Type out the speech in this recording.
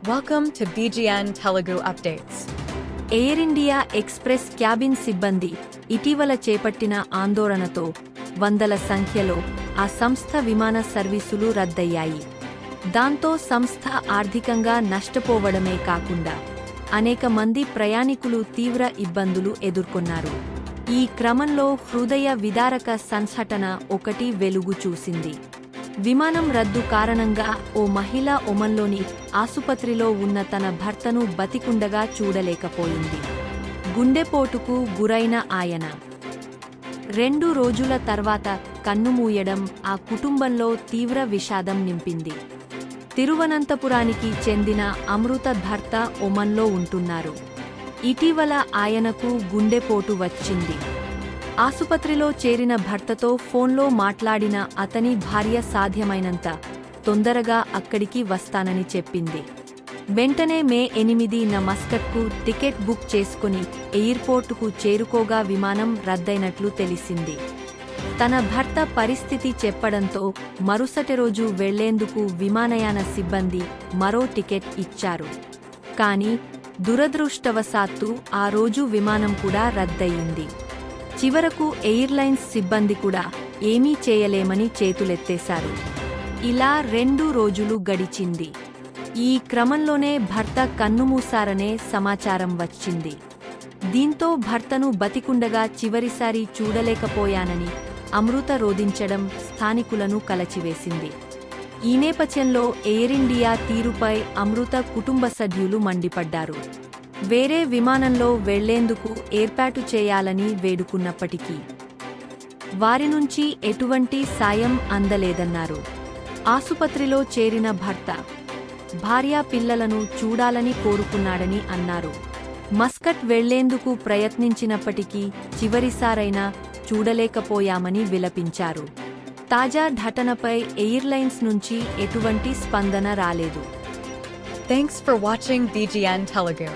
Welcome to BGN Telugu Updates. Air India express cabin సిబ్బంది ఇటీవల చేపట్టిన ఆందోళనతో వందల సంఖ్యలో ఆ సంస్థ విమాన సర్వీసులు రద్దయ్యాయి. దాంతో సంస్థ ఆర్థికంగా నష్టపోవడమే కాకుండా అనేక మంది ప్రయాణికులు తీవ్ర ఇబ్బందులు ఎదుర్కొన్నారు. ఈ క్రమంలో హృదయ విదారక సంఘటన ఒకటి వెలుగు చూసింది. విమానం రద్దు కారణంగా ఓ మహిళ ఒమన్లోని ఆసుపత్రిలో ఉన్న తన భర్తను బతికుండగా చూడలేకపోయింది. గుండెపోటుకు గురైన ఆయన 2 రోజుల తర్వాత కన్నుమూయడం ఆ కుటుంబంలో తీవ్ర విషాదం నింపింది. తిరువనంతపురానికి చెందిన అమృత భర్త ఒమన్లో ఉంటున్నారు. ఇటీవల ఆయనకు గుండెపోటు వచ్చింది. ఆసుపత్రిలో చేరిన భర్తతో ఫోన్లో మాట్లాడిన అతని భార్య సాధ్యమైనంత తొందరగా అక్కడికి వస్తానని చెప్పింది. వెంటనే మే 8న మస్కట్కు టికెట్ బుక్ చేసుకుని ఎయిర్పోర్టుకు చేరుకోగా విమానం రద్దయినట్లు తెలిసింది. తన భర్త పరిస్థితి చెప్పడంతో మరుసటి రోజు వెళ్లేందుకు విమానయాన సిబ్బంది మరో టికెట్ ఇచ్చారు. కానీ దురదృష్టవశాత్తు ఆ రోజు విమానం కూడా రద్దయింది. చివరకు ఎయిర్లైన్స్ సిబ్బంది కూడా ఏమీ చేయలేమని చేతులెత్తేశారు. ఇలా 2 రోజులు గడిచింది. ఈ క్రమంలోనే భర్త కన్నుమూశారనే సమాచారం వచ్చింది. దీంతో భర్తను బతికుండగా చివరిసారి చూడలేకపోయానని అమృత రోదించడం స్థానికులను కలచివేసింది. ఈ నేపథ్యంలో ఎయిర్ ఇండియా తీరుపై అమృత కుటుంబ సభ్యులు మండిపడ్డారు. వేరే విమానంలో వెళ్లేందుకు ఏర్పాటు చేయాలని వేడుకున్నప్పటికీ వారి నుంచి ఎటువంటి సాయం అందలేదన్నారు. ఆసుపత్రిలో చేరిన భర్త భార్యా పిల్లలను చూడాలని కోరుకున్నాడని అన్నారు. మస్కట్ వెళ్లేందుకు ప్రయత్నించినప్పటికీ చివరిసారైనా చూడలేకపోయామని విలపించారు. తాజా ఘటనపై ఎయిర్లైన్స్ నుంచి ఎటువంటి స్పందన రాలేదు. Thanks for watching BGN Telugu.